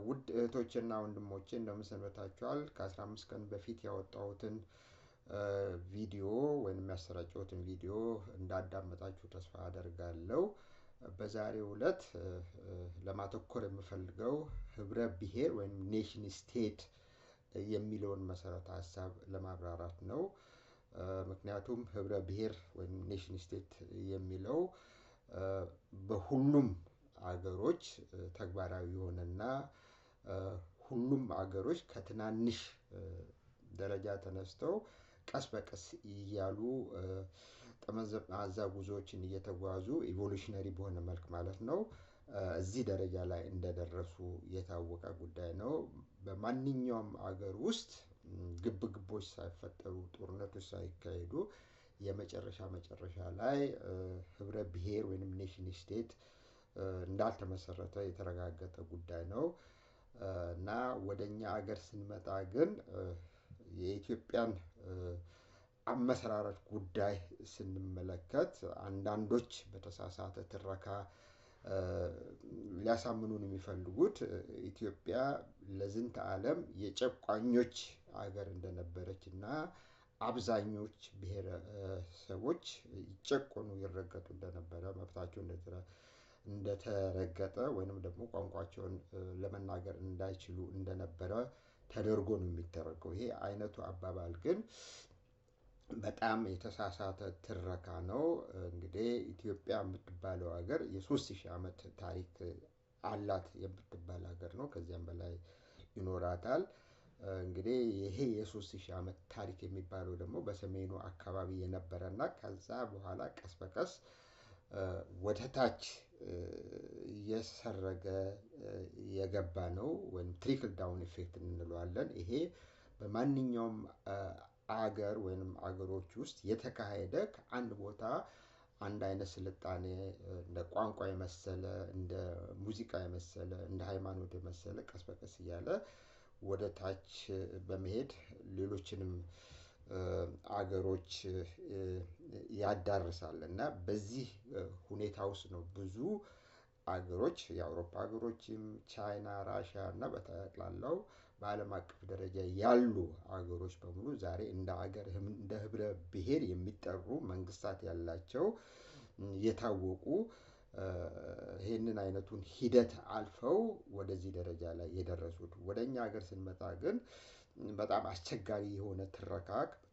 ውድ እህቶቼና ወንድሞቼ እንደምን ሰንብታችኋል? ከ15 ቀን በፊት ያወጣሁትን ቪዲዮ ወይንም ያሰራጨሁትን ቪዲዮ እንዳዳመጣችሁ ተስፋ አደርጋለሁ። በዛሬው ዕለት ለማተኮር የምፈልገው ህብረ ብሔር ወይም ኔሽን ስቴት የሚለውን መሰረተ ሀሳብ ለማብራራት ነው። ምክንያቱም ህብረ ብሔር ወይም ኔሽን ስቴት የሚለው በሁሉም አገሮች ተግባራዊ የሆነና ሁሉም አገሮች ከትናንሽ ደረጃ ተነስተው ቀስ በቀስ እያሉ ጠመዝማዛ ጉዞዎችን እየተጓዙ ኢቮሉሽነሪ በሆነ መልክ ማለት ነው እዚህ ደረጃ ላይ እንደደረሱ የታወቀ ጉዳይ ነው። በማንኛውም አገር ውስጥ ግብግቦች ሳይፈጠሩ ጦርነቶች ሳይካሄዱ መጨረሻ ላይ ህብረ ብሔር ወይንም ኔሽን ስቴት እንዳልተመሰረተ የተረጋገጠ ጉዳይ ነው። እና ወደኛ ሀገር ስንመጣ ግን የኢትዮጵያን አመሰራረት ጉዳይ ስንመለከት አንዳንዶች በተሳሳተ ትረካ ሊያሳምኑን የሚፈልጉት ኢትዮጵያ ለዝንተ ዓለም የጨቋኞች ሀገር እንደነበረች እና አብዛኞች ብሔረሰቦች ይጨቆኑ ይረገጡ እንደነበረ መብታቸው እንደተረገጠ ወይንም ደግሞ ቋንቋቸውን ለመናገር እንዳይችሉ እንደነበረ ተደርጎ ነው የሚተረከው። ይሄ አይነቱ አባባል ግን በጣም የተሳሳተ ትረካ ነው። እንግዲህ ኢትዮጵያ የምትባለው ሀገር የ3000 ዓመት ታሪክ አላት የምትባል ሀገር ነው። ከዚያም በላይ ይኖራታል። እንግዲህ ይሄ የ3000 ዓመት ታሪክ የሚባለው ደግሞ በሰሜኑ አካባቢ የነበረና ከዛ በኋላ ቀስ በቀስ ወደ ታች እየሰረገ የገባ ነው ወይም ትሪክል ዳውን ኢፌክት እንለዋለን። ይሄ በማንኛውም አገር ወይንም አገሮች ውስጥ የተካሄደ ከአንድ ቦታ አንድ አይነት ስልጣኔ እንደ ቋንቋ የመሰለ እንደ ሙዚቃ የመሰለ እንደ ሃይማኖት የመሰለ ቀስ በቀስ እያለ ወደ ታች በመሄድ ሌሎችንም አገሮች ያዳርሳል እና በዚህ ሁኔታ ውስጥ ነው ብዙ አገሮች የአውሮፓ አገሮችም ቻይና ራሽያ እና በጠቅላላው በዓለም አቀፍ ደረጃ ያሉ አገሮች በሙሉ ዛሬ እንደ ሀገር እንደ ህብረ ብሔር የሚጠሩ መንግስታት ያላቸው የታወቁ ይህንን አይነቱን ሂደት አልፈው ወደዚህ ደረጃ ላይ የደረሱት። ወደኛ ሀገር ስንመጣ ግን በጣም አስቸጋሪ የሆነ ትረካ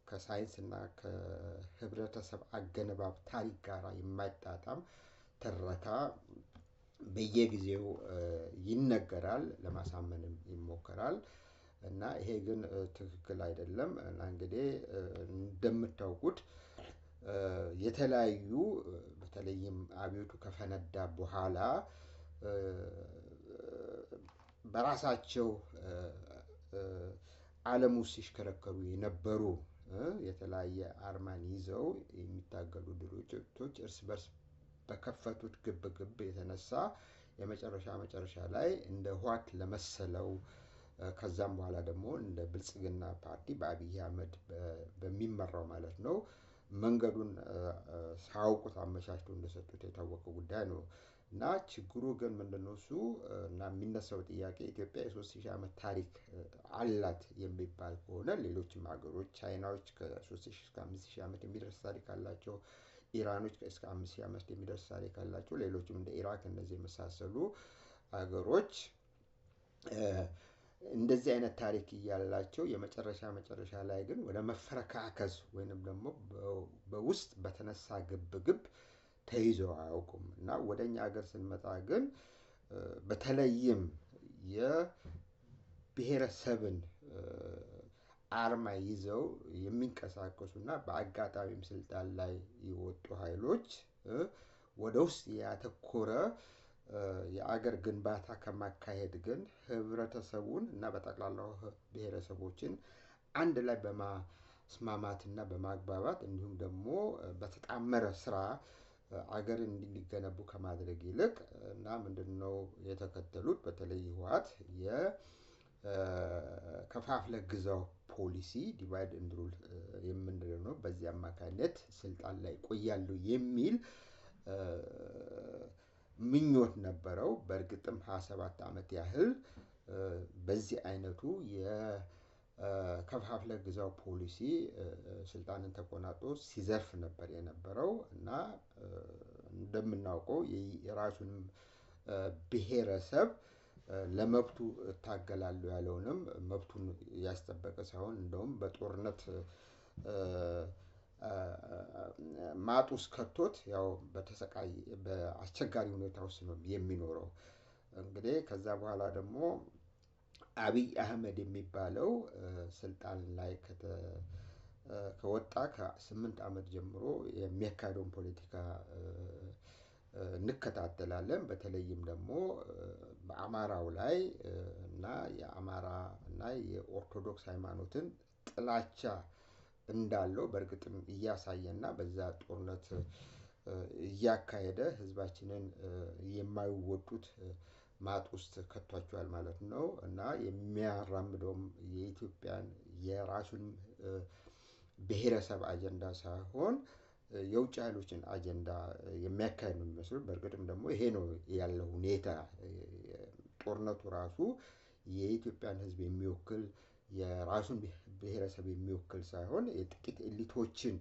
ከሳይንስና ከህብረተሰብ አገነባብ ታሪክ ጋር የማይጣጣም ትረካ በየጊዜው ይነገራል፣ ለማሳመንም ይሞከራል እና ይሄ ግን ትክክል አይደለም። እና እንግዲህ እንደምታውቁት የተለያዩ በተለይም አብዮቱ ከፈነዳ በኋላ በራሳቸው ዓለም ውስጥ ሲሽከረከሩ የነበሩ የተለያየ አርማን ይዘው የሚታገሉ ድርጅቶች እርስ በርስ በከፈቱት ግብግብ የተነሳ የመጨረሻ ላይ እንደ ህወሓት ለመሰለው ከዛም በኋላ ደግሞ እንደ ብልጽግና ፓርቲ በአብይ አህመድ በሚመራው ማለት ነው መንገዱን ሳያውቁት አመቻችተው እንደሰጡት የታወቀ ጉዳይ ነው። እና ችግሩ ግን ምንድነው እሱ እና የሚነሳው ጥያቄ ኢትዮጵያ የ3000 ዓመት ታሪክ አላት የሚባል ከሆነ ሌሎችም ሀገሮች ቻይናዎች ከ3000 እስከ 5000 ዓመት የሚደርስ ታሪክ አላቸው። ኢራኖች እስከ 5000 ዓመት የሚደርስ ታሪክ አላቸው። ሌሎችም እንደ ኢራቅ እነዚህ የመሳሰሉ ሀገሮች እንደዚህ አይነት ታሪክ እያላቸው መጨረሻ ላይ ግን ወደ መፈረካከስ ወይንም ደግሞ በውስጥ በተነሳ ግብግብ ተይዘው አያውቁም። እና ወደኛ ሀገር ስንመጣ ግን በተለይም የብሔረሰብን አርማ ይዘው የሚንቀሳቀሱና በአጋጣሚም ስልጣን ላይ የወጡ ኃይሎች ወደ ውስጥ ያተኮረ የአገር ግንባታ ከማካሄድ ግን ህብረተሰቡን እና በጠቅላላው ብሔረሰቦችን አንድ ላይ በማስማማትና በማግባባት እንዲሁም ደግሞ በተጣመረ ስራ አገርን እንዲገነቡ ከማድረግ ይልቅ እና ምንድነው የተከተሉት በተለይ ህወሓት የከፋፍለ ግዛው ፖሊሲ ዲቫይድ ኤንድ ሩል የምንለው ነው። በዚህ አማካኝነት ስልጣን ላይ ቆያሉ የሚል ምኞት ነበረው። በእርግጥም 27 ዓመት ያህል በዚህ አይነቱ የከፋፍለ ግዛው ፖሊሲ ስልጣንን ተቆናጦ ሲዘርፍ ነበር የነበረው እና እንደምናውቀው የራሱን ብሔረሰብ ለመብቱ እታገላለሁ ያለውንም መብቱን ያስጠበቀ ሳይሆን እንደውም በጦርነት ማጥ ውስጥ ከቶት ያው በተሰቃይ በአስቸጋሪ ሁኔታ ውስጥ ነው የሚኖረው። እንግዲህ ከዛ በኋላ ደግሞ አብይ አህመድ የሚባለው ስልጣን ላይ ከወጣ ከ8 ዓመት ጀምሮ የሚያካሄደውን ፖለቲካ እንከታተላለን። በተለይም ደግሞ በአማራው ላይ እና የአማራ እና የኦርቶዶክስ ሃይማኖትን ጥላቻ እንዳለው በእርግጥም እያሳየና በዛ ጦርነት እያካሄደ ህዝባችንን የማይወጡት ማጥ ውስጥ ከቷቸዋል ማለት ነው እና የሚያራምደውም የኢትዮጵያን የራሱን ብሔረሰብ አጀንዳ ሳይሆን የውጭ ኃይሎችን አጀንዳ የሚያካሂድ ነው የሚመስለው። በእርግጥም ደግሞ ይሄ ነው ያለው ሁኔታ። ጦርነቱ ራሱ የኢትዮጵያን ህዝብ የሚወክል የራሱን ብሔረሰብ የሚወክል ሳይሆን የጥቂት ኤሊቶችን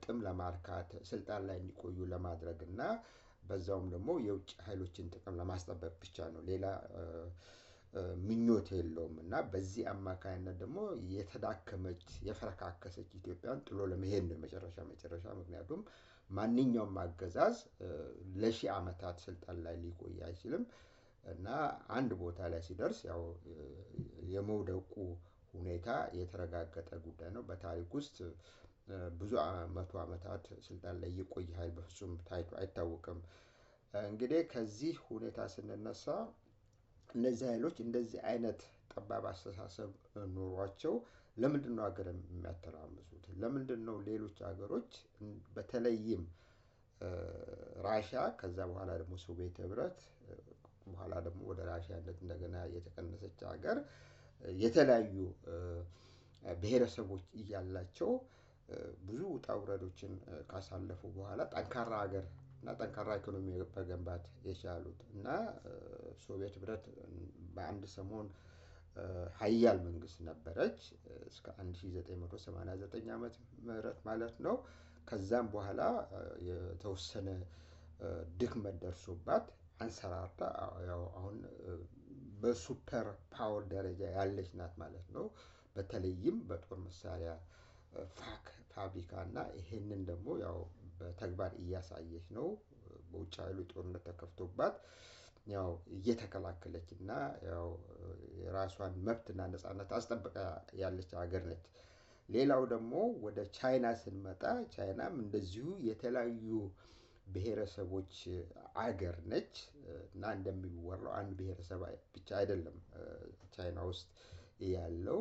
ጥም ለማርካት ስልጣን ላይ እንዲቆዩ ለማድረግ እና በዛውም ደግሞ የውጭ ኃይሎችን ጥቅም ለማስጠበቅ ብቻ ነው። ሌላ ምኞት የለውም እና በዚህ አማካይነት ደግሞ የተዳከመች የፈረካከሰች ኢትዮጵያን ጥሎ ለመሄድ ነው መጨረሻ። ምክንያቱም ማንኛውም አገዛዝ ለሺህ ዓመታት ስልጣን ላይ ሊቆይ አይችልም እና አንድ ቦታ ላይ ሲደርስ ያው የመውደቁ ሁኔታ የተረጋገጠ ጉዳይ ነው። በታሪክ ውስጥ ብዙ መቶ ዓመታት ስልጣን ላይ የቆየ ኃይል በፍጹም ታይቶ አይታወቅም። እንግዲህ ከዚህ ሁኔታ ስንነሳ እነዚህ ኃይሎች እንደዚህ አይነት ጠባብ አስተሳሰብ ኖሯቸው ለምንድን ነው ሀገር የሚያተራምሱት? ለምንድን ነው ሌሎች ሀገሮች በተለይም ራሽያ ከዛ በኋላ ደግሞ ሶቪየት ህብረት በኋላ ደግሞ ወደ ራሽያነት እንደገና የተቀነሰች ሀገር የተለያዩ ብሔረሰቦች እያላቸው ብዙ ውጣ ውረዶችን ካሳለፉ በኋላ ጠንካራ ሀገር እና ጠንካራ ኢኮኖሚ መገንባት የቻሉት እና ሶቪየት ህብረት በአንድ ሰሞን ሀያል መንግስት ነበረች እስከ 1989 ዓመተ ምህረት ማለት ነው። ከዛም በኋላ የተወሰነ ድክመት ደርሶባት አንሰራርታ ያው አሁን በሱፐር ፓወር ደረጃ ያለች ናት ማለት ነው። በተለይም በጦር መሳሪያ ፋብሪካ እና ይሄንን ደግሞ ያው በተግባር እያሳየች ነው። በውጭ ኃይሉ ጦርነት ተከፍቶባት ያው እየተከላከለች እና ያው የራሷን መብትና ነፃነት አስጠብቃ ያለች ሀገር ነች። ሌላው ደግሞ ወደ ቻይና ስንመጣ ቻይናም እንደዚሁ የተለያዩ ብሔረሰቦች አገር ነች እና እንደሚወራው አንድ ብሔረሰብ ብቻ አይደለም ቻይና ውስጥ ያለው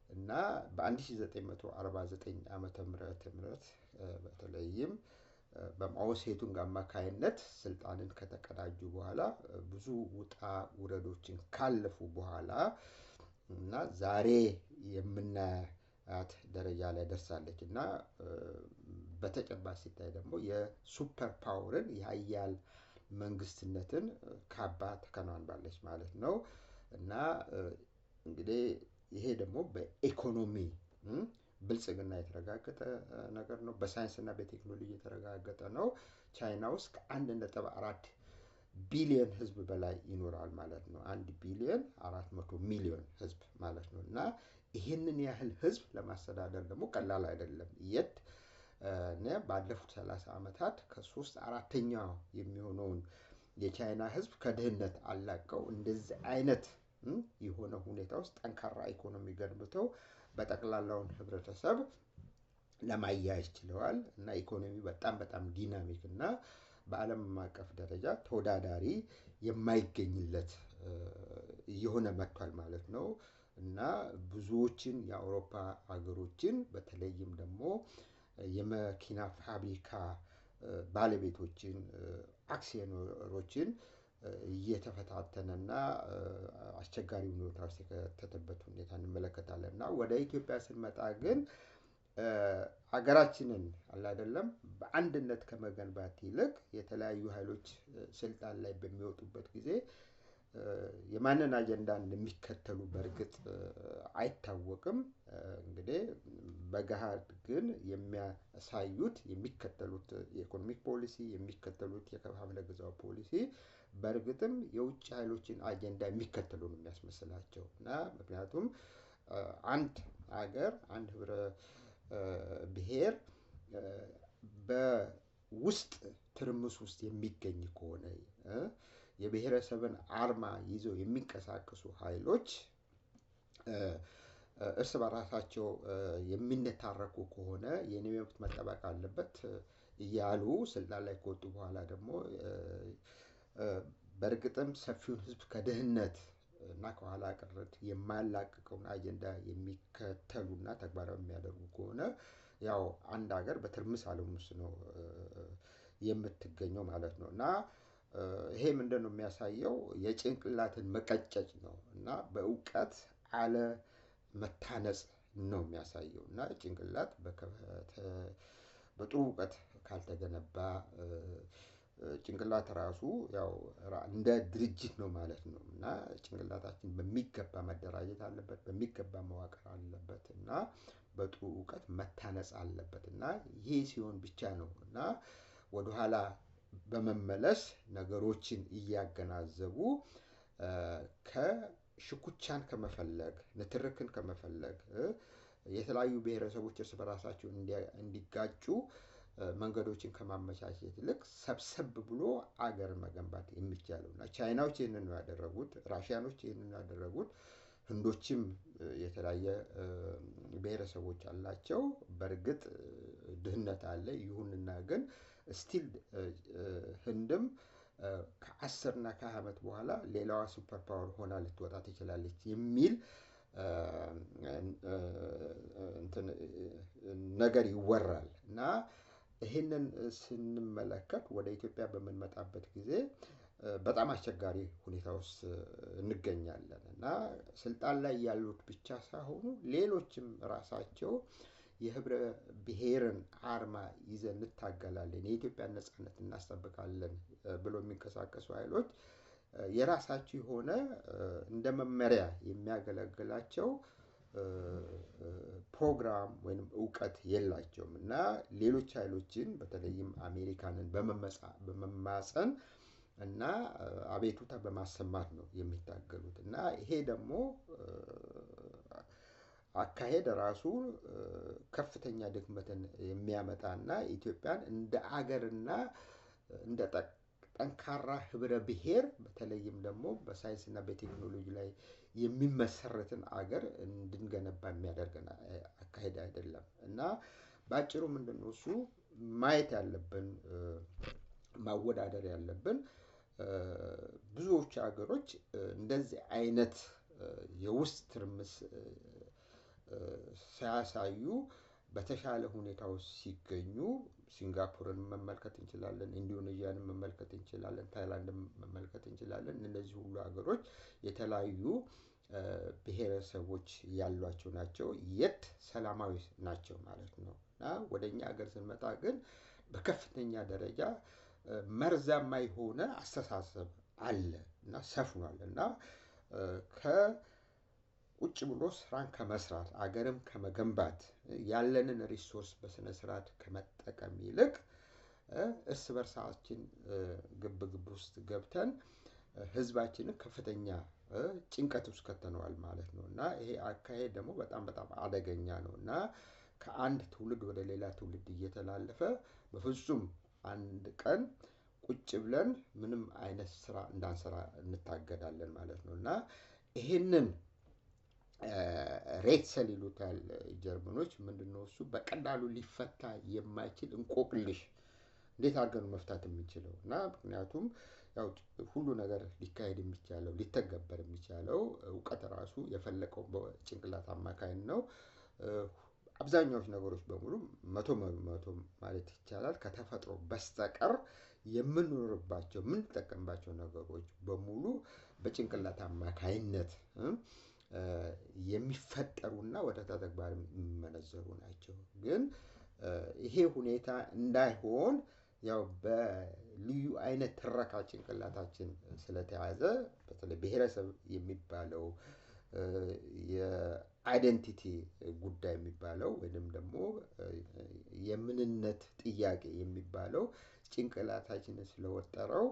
እና በ1949 ዓመተ ምህረት በተለይም በማኦ ሴቱንግ አማካይነት ስልጣንን ከተቀዳጁ በኋላ ብዙ ውጣ ውረዶችን ካለፉ በኋላ እና ዛሬ የምናያት ደረጃ ላይ ደርሳለች እና በተጨባጭ ሲታይ ደግሞ የሱፐር ፓወርን የሀያል መንግስትነትን ካባ ተከናንባለች ማለት ነው እና እንግዲህ ይሄ ደግሞ በኢኮኖሚ ብልጽግና የተረጋገጠ ነገር ነው። በሳይንስ እና በቴክኖሎጂ የተረጋገጠ ነው። ቻይና ውስጥ ከ1.4 ቢሊዮን ህዝብ በላይ ይኖራል ማለት ነው። 1 ቢሊዮን 400 ሚሊዮን ህዝብ ማለት ነው እና ይህንን ያህል ህዝብ ለማስተዳደር ደግሞ ቀላል አይደለም። ባለፉት 30 ዓመታት ከ3/4 የሚሆነውን የቻይና ህዝብ ከድህነት አላቀው እንደዚህ አይነት የሆነ ሁኔታ ውስጥ ጠንካራ ኢኮኖሚ ገንብተው በጠቅላላውን ህብረተሰብ ለማያያዝ ችለዋል እና ኢኮኖሚ በጣም ዲናሚክ እና በዓለም አቀፍ ደረጃ ተወዳዳሪ የማይገኝለት እየሆነ መጥቷል ማለት ነው እና ብዙዎችን የአውሮፓ ሀገሮችን በተለይም ደግሞ የመኪና ፋብሪካ ባለቤቶችን አክሲዮነሮችን እየተፈታተነና አስቸጋሪ ሁኔታ ውስጥ የከተተበት ሁኔታ እንመለከታለን እና ወደ ኢትዮጵያ ስንመጣ ግን አገራችንን አለ አይደለም በአንድነት ከመገንባት ይልቅ የተለያዩ ኃይሎች ስልጣን ላይ በሚወጡበት ጊዜ የማንን አጀንዳ እንደሚከተሉ በእርግጥ አይታወቅም። እንግዲህ በገሃድ ግን የሚያሳዩት የሚከተሉት የኢኮኖሚክ ፖሊሲ የሚከተሉት የከፋፍለ ግዛው ፖሊሲ በእርግጥም የውጭ ኃይሎችን አጀንዳ የሚከተሉ ነው የሚያስመስላቸው እና ምክንያቱም አንድ አገር አንድ ህብረ ብሔር በውስጥ ትርምስ ውስጥ የሚገኝ ከሆነ የብሔረሰብን አርማ ይዘው የሚንቀሳቀሱ ኃይሎች እርስ በራሳቸው የሚነታረኩ ከሆነ የኔ መብት መጠበቅ አለበት እያሉ ስልጣን ላይ ከወጡ በኋላ ደግሞ በእርግጥም ሰፊውን ህዝብ ከድህነት እና ከኋላ ቀርነት የማያላቅቀውን አጀንዳ የሚከተሉና ተግባራዊ የሚያደርጉ ከሆነ ያው አንድ ሀገር በትርምስ ዓለም ውስጥ ነው የምትገኘው ማለት ነው እና ይሄ ምንድነው የሚያሳየው የጭንቅላትን መቀጨጭ ነው እና በእውቀት አለ መታነጽ ነው የሚያሳየው እና ጭንቅላት በጥሩ እውቀት ካልተገነባ ጭንቅላት ራሱ ያው እንደ ድርጅት ነው ማለት ነው እና ጭንቅላታችን በሚገባ መደራጀት አለበት በሚገባ መዋቅር አለበት እና በጥሩ እውቀት መታነጽ አለበት እና ይሄ ሲሆን ብቻ ነው እና ወደኋላ በመመለስ ነገሮችን እያገናዘቡ ከሽኩቻን ከመፈለግ ንትርክን ከመፈለግ የተለያዩ ብሔረሰቦች እርስ በራሳቸው እንዲጋጩ መንገዶችን ከማመቻቸት ይልቅ ሰብሰብ ብሎ አገር መገንባት የሚቻለው እና ቻይናዎች ይህንን ነው ያደረጉት ራሽያኖች ይህንን ነው ያደረጉት ህንዶችም የተለያየ ብሔረሰቦች አላቸው በእርግጥ ድህነት አለ ይሁንና ግን ስቲል ህንድም ከ10 እና ከ20 ዓመት በኋላ ሌላዋ ሱፐር ፓወር ሆና ልትወጣ ትችላለች የሚል ነገር ይወራል እና ይሄንን ስንመለከት ወደ ኢትዮጵያ በምንመጣበት ጊዜ በጣም አስቸጋሪ ሁኔታ ውስጥ እንገኛለን እና ስልጣን ላይ ያሉት ብቻ ሳይሆኑ ሌሎችም ራሳቸው የህብረ ብሔርን አርማ ይዘን እንታገላለን የኢትዮጵያን ነጻነት እናስጠብቃለን ብሎ የሚንቀሳቀሱ ኃይሎች የራሳቸው የሆነ እንደ መመሪያ የሚያገለግላቸው ፕሮግራም ወይንም ዕውቀት የላቸውም እና ሌሎች ኃይሎችን በተለይም አሜሪካንን በመማፀን እና አቤቱታ በማሰማት ነው የሚታገሉት እና ይሄ ደግሞ አካሄድ ራሱ ከፍተኛ ድክመትን የሚያመጣና ኢትዮጵያን እንደ አገርና እንደ ጠንካራ ህብረ ብሔር በተለይም ደግሞ በሳይንስና በቴክኖሎጂ ላይ የሚመሰረትን አገር እንድንገነባ የሚያደርገን አካሄድ አይደለም እና ባጭሩ ምንድነው እሱ ማየት ያለብን ማወዳደር ያለብን ብዙዎች ሀገሮች እንደዚህ አይነት የውስጥ ትርምስ ሳያሳዩ በተሻለ ሁኔታ ውስጥ ሲገኙ ሲንጋፖርን መመልከት እንችላለን ኢንዶኔዥያንን መመልከት እንችላለን ታይላንድን መመልከት እንችላለን እነዚህ ሁሉ ሀገሮች የተለያዩ ብሔረሰቦች ያሏቸው ናቸው የት ሰላማዊ ናቸው ማለት ነው እና ወደኛ ሀገር ስንመጣ ግን በከፍተኛ ደረጃ መርዛማ የሆነ አስተሳሰብ አለ እና ሰፍኗል እና ቁጭ ብሎ ስራን ከመስራት አገርም ከመገንባት ያለንን ሪሶርስ በስነ ስርዓት ከመጠቀም ይልቅ እርስ በርሳችን ግብ ውስጥ ገብተን ህዝባችንን ከፍተኛ ጭንቀት ውስጥ ከተነዋል ማለት ነው እና ይሄ አካሄድ ደግሞ በጣም አደገኛ ነው እና ከአንድ ትውልድ ወደ ሌላ ትውልድ እየተላለፈ በፍጹም አንድ ቀን ቁጭ ብለን ምንም አይነት ስራ እንዳንሰራ እንታገዳለን ማለት ነው እና ይሄንን ሬትሰል ይሉታል ጀርመኖች ምንድነው እሱ በቀላሉ ሊፈታ የማይችል እንቆቅልሽ እንዴት አድርገን መፍታት የምንችለው እና ምክንያቱም ያው ሁሉ ነገር ሊካሄድ የሚቻለው ሊተገበር የሚቻለው ዕውቀት ራሱ የፈለቀው በጭንቅላት አማካኝ ነው አብዛኛዎቹ ነገሮች በሙሉ 100% ማለት ይቻላል ከተፈጥሮ በስተቀር የምንኖርባቸው የምንጠቀምባቸው ነገሮች በሙሉ በጭንቅላት አማካኝነት የሚፈጠሩና ወደ ተግባር የሚመነዘሩ ናቸው። ግን ይሄ ሁኔታ እንዳይሆን ያው በልዩ አይነት ትረካ ጭንቅላታችን ስለተያዘ በተለይ ብሔረሰብ የሚባለው የአይደንቲቲ ጉዳይ የሚባለው ወይንም ደግሞ የምንነት ጥያቄ የሚባለው ጭንቅላታችንን ስለወጠረው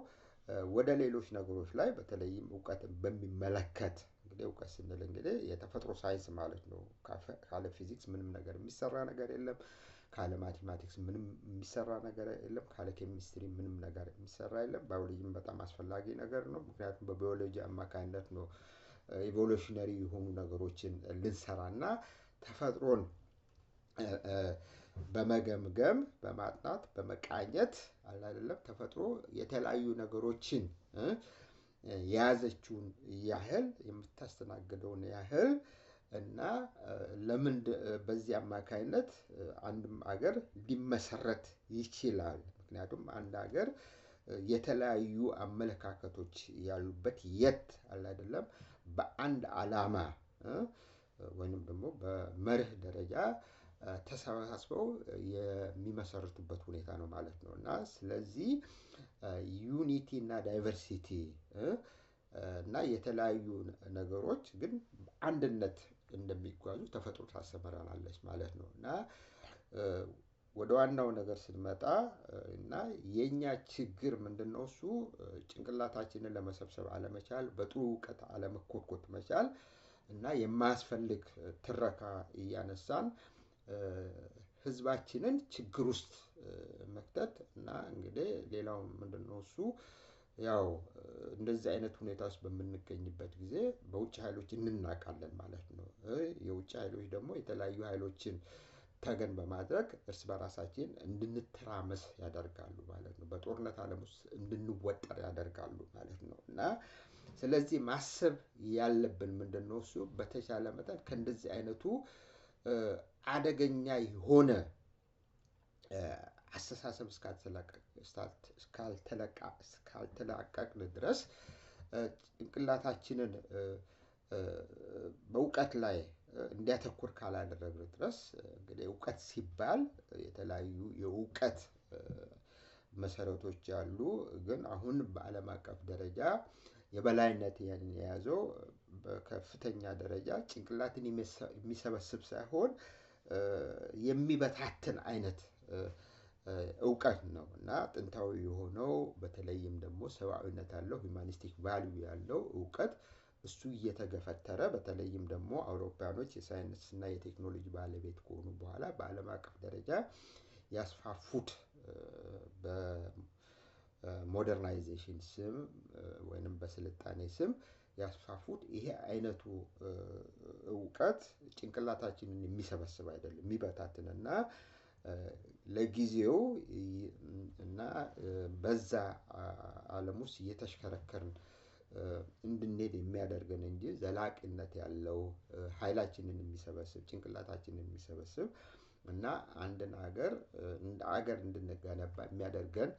ወደ ሌሎች ነገሮች ላይ በተለይም እውቀትን በሚመለከት እንግዲህ እውቀት ስንል እንግዲህ የተፈጥሮ ሳይንስ ማለት ነው። ካለ ፊዚክስ ምንም ነገር የሚሰራ ነገር የለም። ካለ ማቴማቲክስ ምንም የሚሰራ ነገር የለም። ካለ ኬሚስትሪ ምንም ነገር የሚሰራ የለም። ባዮሎጂም በጣም አስፈላጊ ነገር ነው። ምክንያቱም በባዮሎጂ አማካኝነት ነው ኢቮሉሽነሪ የሆኑ ነገሮችን ልንሰራና ተፈጥሮን በመገምገም በማጥናት በመቃኘት አለ አይደለም ተፈጥሮ የተለያዩ ነገሮችን የያዘችውን ያህል የምታስተናግደውን ያህል እና ለምን በዚህ አማካይነት አንድም አገር ሊመሰረት ይችላል። ምክንያቱም አንድ ሀገር የተለያዩ አመለካከቶች ያሉበት የት አለ አይደለም በአንድ ዓላማ ወይንም ደግሞ በመርህ ደረጃ ተሰባስበው የሚመሰርቱበት ሁኔታ ነው ማለት ነው። እና ስለዚህ ዩኒቲ እና ዳይቨርሲቲ እና የተለያዩ ነገሮች ግን አንድነት እንደሚጓዙ ተፈጥሮ ታስተምረናለች ማለት ነው። እና ወደ ዋናው ነገር ስንመጣ እና የኛ ችግር ምንድነው? እሱ ጭንቅላታችንን ለመሰብሰብ አለመቻል፣ በጥሩ እውቀት አለመኮትኮት መቻል እና የማያስፈልግ ትረካ እያነሳን ህዝባችንን ችግር ውስጥ መክተት እና እንግዲህ ሌላው ምንድነው? እሱ ያው እንደዚህ አይነት ሁኔታ ውስጥ በምንገኝበት ጊዜ በውጭ ኃይሎች እንናቃለን ማለት ነው። የውጭ ኃይሎች ደግሞ የተለያዩ ኃይሎችን ተገን በማድረግ እርስ በራሳችን እንድንተራመስ ያደርጋሉ ማለት ነው። በጦርነት ዓለም ውስጥ እንድንወጠር ያደርጋሉ ማለት ነው። እና ስለዚህ ማሰብ ያለብን ምንድነው? እሱ በተቻለ መጠን ከእንደዚህ አይነቱ አደገኛ የሆነ አስተሳሰብ እስካልተላቀቅን ድረስ ጭንቅላታችንን በእውቀት ላይ እንዲያተኩር ካላደረግን ድረስ እንግዲህ እውቀት ሲባል የተለያዩ የእውቀት መሰረቶች አሉ። ግን አሁን በዓለም አቀፍ ደረጃ የበላይነት የያዘው በከፍተኛ ደረጃ ጭንቅላትን የሚሰበስብ ሳይሆን የሚበታትን አይነት እውቀት ነው። እና ጥንታዊ የሆነው በተለይም ደግሞ ሰብአዊነት ያለው ሂውማኒስቲክ ቫልዩ ያለው እውቀት እሱ እየተገፈተረ በተለይም ደግሞ አውሮፓውያኖች የሳይንስ እና የቴክኖሎጂ ባለቤት ከሆኑ በኋላ በዓለም አቀፍ ደረጃ ያስፋፉት በሞደርናይዜሽን ስም ወይንም በስልጣኔ ስም ያስፋፉት ይሄ አይነቱ እውቀት ጭንቅላታችንን የሚሰበስብ አይደለም። የሚበታትንና ለጊዜው እና በዛ ዓለም ውስጥ እየተሽከረከርን እንድንሄድ የሚያደርገን እንጂ ዘላቂነት ያለው ኃይላችንን የሚሰበስብ ጭንቅላታችንን የሚሰበስብ እና አንድን ሀገር እንደ ሀገር እንድንገነባ የሚያደርገን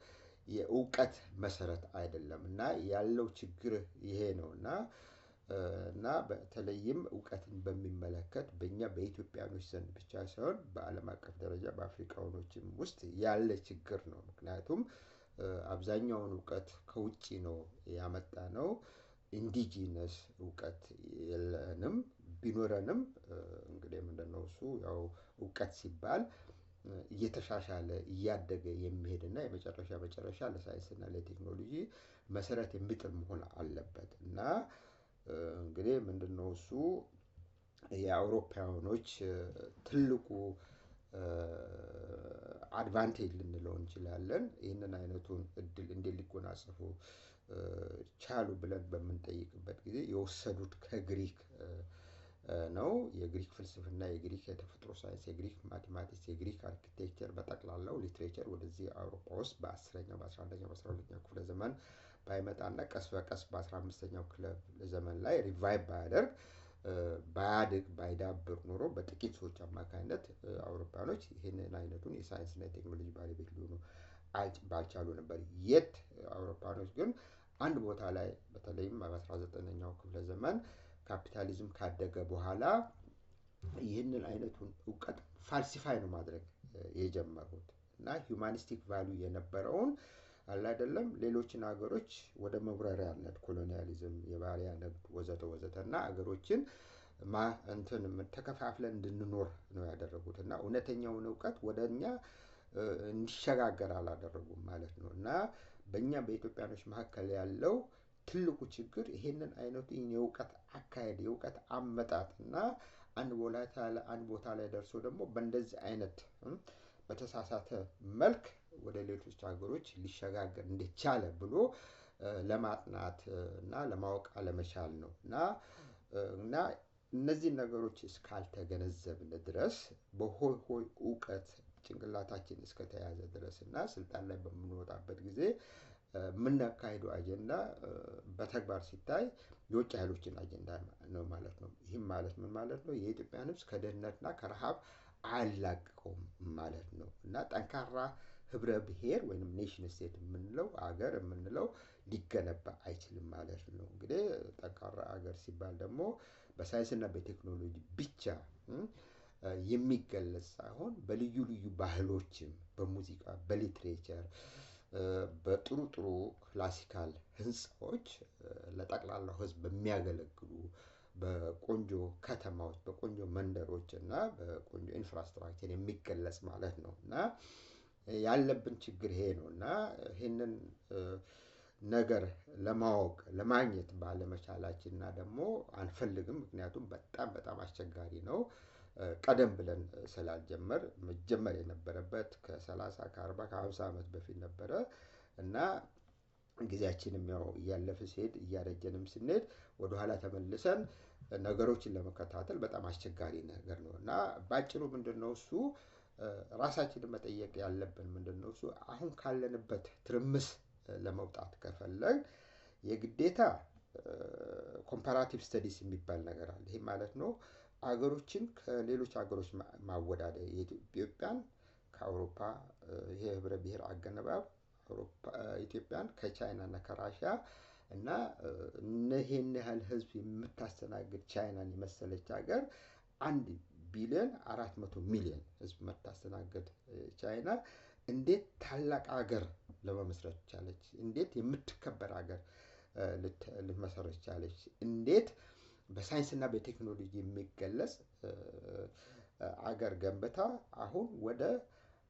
የእውቀት መሰረት አይደለም። እና ያለው ችግር ይሄ ነው። እና በተለይም እውቀትን በሚመለከት በእኛ በኢትዮጵያኖች ዘንድ ብቻ ሳይሆን በዓለም አቀፍ ደረጃ በአፍሪካውያኖችም ውስጥ ያለ ችግር ነው። ምክንያቱም አብዛኛውን እውቀት ከውጪ ነው ያመጣነው። ኢንዲጂነስ እውቀት የለንም። ቢኖረንም እንግዲህ ምንድነው? እሱ ያው እውቀት ሲባል እየተሻሻለ እያደገ የሚሄድና መጨረሻ ለሳይንስና ለቴክኖሎጂ መሰረት የሚጥል መሆን አለበት። እና እንግዲህ ምንድነው? እሱ የአውሮፓውያኖች ትልቁ አድቫንቴጅ ልንለው እንችላለን። ይህንን አይነቱን እድል እንዴት ሊጎናጸፉ ቻሉ ብለን በምንጠይቅበት ጊዜ የወሰዱት ከግሪክ ነው። የግሪክ ፍልስፍና፣ የግሪክ የተፈጥሮ ሳይንስ፣ የግሪክ ማቴማቲክስ፣ የግሪክ አርኪቴክቸር በጠቅላላው ሊትሬቸር ወደዚህ አውሮፓ ውስጥ በ10ኛው በ11ኛው በ12ኛው ክፍለ ዘመን ባይመጣና ቀስ በቀስ በ15ኛው ክፍለ ዘመን ላይ ሪቫይቭ ባያደርግ ባያድግ ባይዳብር ኖሮ በጥቂት ሰዎች አማካኝነት አውሮፓኖች ይህንን አይነቱን የሳይንስና የቴክኖሎጂ ባለቤት ሊሆኑ ባልቻሉ ነበር። አውሮፓኖች ግን አንድ ቦታ ላይ በተለይም በ19ኛው ክፍለ ዘመን ካፒታሊዝም ካደገ በኋላ ይህንን አይነቱን እውቀት ፋልሲፋይ ነው ማድረግ የጀመሩት እና ሂዩማኒስቲክ ቫልዩ የነበረውን አለ አይደለም ሌሎችን ሀገሮች ወደ መብረሪያነት ኮሎኒያሊዝም የባሪያ ንግድ ወዘተ ወዘተ እና ሀገሮችን እንትን ተከፋፍለን እንድንኖር ነው ያደረጉት እና እውነተኛውን እውቀት ወደኛ እንዲሸጋገር አላደረጉም ማለት ነው እና በእኛ በኢትዮጵያኖች መካከል ያለው ትልቁ ችግር ይሄንን አይነቱ የእውቀት አካሄድ የእውቀት አመጣጥና አንድ ቦታ ላይ ደርሶ ደግሞ በእንደዚህ አይነት በተሳሳተ መልክ ወደ ሌሎች ሀገሮች ሊሸጋገር እንደቻለ ብሎ ለማጥናት እና ለማወቅ አለመቻል ነው እና እነዚህ ነገሮች እስካልተገነዘብን ድረስ በሆይ ሆይ እውቀት ጭንቅላታችን እስከተያዘ ድረስ እና ስልጣን ላይ በምንወጣበት ጊዜ የምናካሄደው አጀንዳ በተግባር ሲታይ የውጭ ኃይሎችን አጀንዳ ነው ማለት ነው። ይህም ማለት ምን ማለት ነው? የኢትዮጵያን ሕዝብ ከድህነትና ከረሃብ አያላቅቀውም ማለት ነው እና ጠንካራ ህብረ ብሔር ወይም ኔሽን ስቴት የምንለው አገር የምንለው ሊገነባ አይችልም ማለት ነው። እንግዲህ ጠንካራ አገር ሲባል ደግሞ በሳይንስና በቴክኖሎጂ ብቻ የሚገለጽ ሳይሆን በልዩ ልዩ ባህሎችም በሙዚቃ በሊትሬቸር በጥሩ ጥሩ ክላሲካል ህንፃዎች ለጠቅላላው ህዝብ በሚያገለግሉ በቆንጆ ከተማዎች በቆንጆ መንደሮች እና በቆንጆ ኢንፍራስትራክቸር የሚገለጽ ማለት ነው እና ያለብን ችግር ይሄ ነው እና ይሄንን ነገር ለማወቅ ለማግኘት ባለመቻላችን እና ደግሞ አንፈልግም ምክንያቱም በጣም አስቸጋሪ ነው። ቀደም ብለን ስላልጀመር መጀመር የነበረበት ከ30 ከ40 ከ50 ዓመት በፊት ነበረ እና ጊዜያችንም ያው እያለፈ ሲሄድ እያረጀንም ስንሄድ ወደኋላ ተመልሰን ነገሮችን ለመከታተል በጣም አስቸጋሪ ነገር ነው እና ባጭሩ ምንድነው እሱ ራሳችንን መጠየቅ ያለብን ምንድነው እሱ አሁን ካለንበት ትርምስ ለመውጣት ከፈለግ የግዴታ ኮምፓራቲቭ ስተዲስ የሚባል ነገር አለ። ይሄ ማለት ነው አገሮችን ከሌሎች አገሮች ማወዳደር የኢትዮጵያን ከአውሮፓ ይሄ ህብረ ብሔር አገነባብ ኢትዮጵያን ከቻይና እና ከራሺያ እና ይሄን ያህል ህዝብ የምታስተናግድ ቻይናን የመሰለች ሀገር 1 ቢሊዮን 400 ሚሊዮን ህዝብ የምታስተናግድ ቻይና እንዴት ታላቅ ሀገር ለመመስረት ቻለች? እንዴት የምትከበር ሀገር ልትመሰረት ቻለች? እንዴት በሳይንስና በቴክኖሎጂ የሚገለጽ አገር ገንብታ አሁን ወደ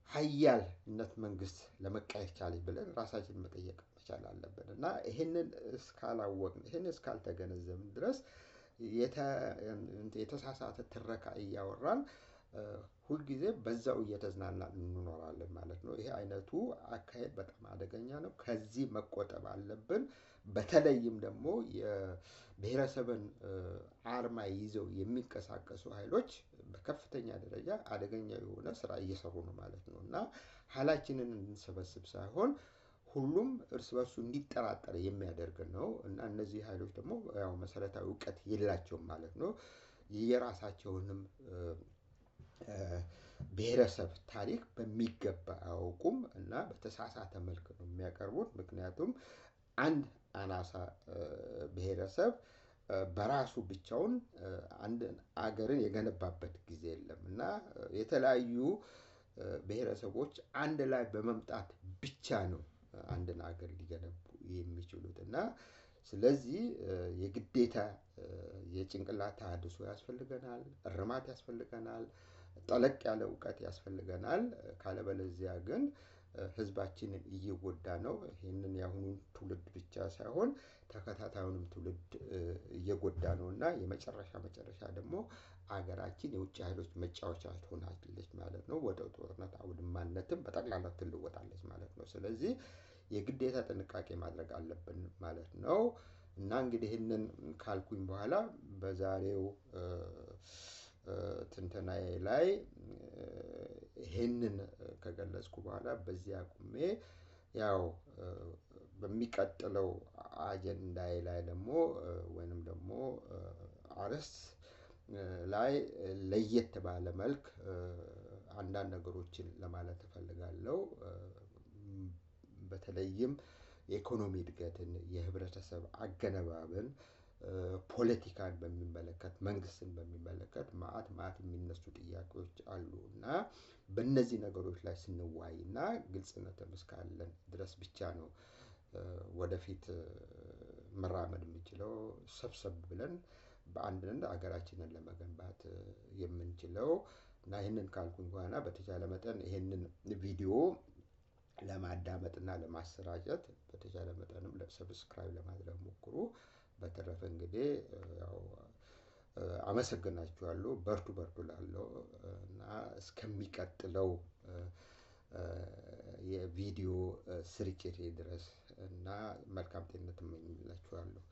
ሀያልነት መንግስት ለመቀየር ቻለች ብለን ራሳችንን መጠየቅ መቻል አለብን እና ይሄንን እስካላወቅን ይሄንን እስካልተገነዘብን ድረስ የተሳሳተ ትረካ እያወራን ሁልጊዜ በዛው እየተዝናናን እንኖራለን ማለት ነው። ይሄ አይነቱ አካሄድ በጣም አደገኛ ነው። ከዚህ መቆጠብ አለብን። በተለይም ደግሞ የብሔረሰብን አርማ ይዘው የሚንቀሳቀሱ ኃይሎች በከፍተኛ ደረጃ አደገኛ የሆነ ስራ እየሰሩ ነው ማለት ነው እና ኃይላችንን እንሰበስብ ሳይሆን ሁሉም እርስ በርሱ እንዲጠራጠር የሚያደርግ ነው እና እነዚህ ኃይሎች ደግሞ ያው መሰረታዊ እውቀት የላቸውም ማለት ነው። የራሳቸውንም ብሔረሰብ ታሪክ በሚገባ አያውቁም እና በተሳሳተ መልክ ነው የሚያቀርቡት። ምክንያቱም አንድ አናሳ ብሔረሰብ በራሱ ብቻውን አንድ አገርን የገነባበት ጊዜ የለም እና የተለያዩ ብሔረሰቦች አንድ ላይ በመምጣት ብቻ ነው አንድን ሀገር ሊገነቡ የሚችሉት እና ስለዚህ የግዴታ የጭንቅላት ተሃድሶ ያስፈልገናል፣ እርማት ያስፈልገናል፣ ጠለቅ ያለ እውቀት ያስፈልገናል። ካለበለዚያ ግን ህዝባችንን እየጎዳ ነው። ይህንን የአሁኑን ትውልድ ብቻ ሳይሆን ተከታታዩንም ትውልድ እየጎዳ ነው እና መጨረሻ ደግሞ አገራችን የውጭ ኃይሎች መጫወቻ ትሆናለች ማለት ነው። ወደ ጦርነት አውድማነትም በጠቅላላ ትለወጣለች ማለት ነው። ስለዚህ የግዴታ ጥንቃቄ ማድረግ አለብን ማለት ነው እና እንግዲህ ይህንን ካልኩኝ በኋላ በዛሬው ትንተናዬ ላይ ይህንን ከገለጽኩ በኋላ በዚህ አቁሜ ያው በሚቀጥለው አጀንዳዬ ላይ ደግሞ ወይንም ደግሞ አርዕስት ላይ ለየት ባለ መልክ አንዳንድ ነገሮችን ለማለት እፈልጋለሁ። በተለይም የኢኮኖሚ እድገትን፣ የህብረተሰብ አገነባብን፣ ፖለቲካን በሚመለከት መንግስትን በሚመለከት ማአት የሚነሱ ጥያቄዎች አሉ እና በእነዚህ ነገሮች ላይ ስንወያይና ግልጽነትን እስካለን ድረስ ብቻ ነው ወደፊት መራመድ የምንችለው ሰብሰብ ብለን በአንድነት ሀገራችንን ለመገንባት የምንችለው እና ይህንን ካልኩኝ በኋላ በተቻለ መጠን ይህንን ቪዲዮ ለማዳመጥና ለማሰራጨት በተቻለ መጠንም ሰብስክራይብ ለማድረግ ሞክሩ። በተረፈ እንግዲህ ያው አመሰግናችኋለሁ። በርቱ እላለሁ እና እስከሚቀጥለው የቪዲዮ ስርጭቴ ድረስ እና መልካም ጤንነት እመኝላችኋለሁ።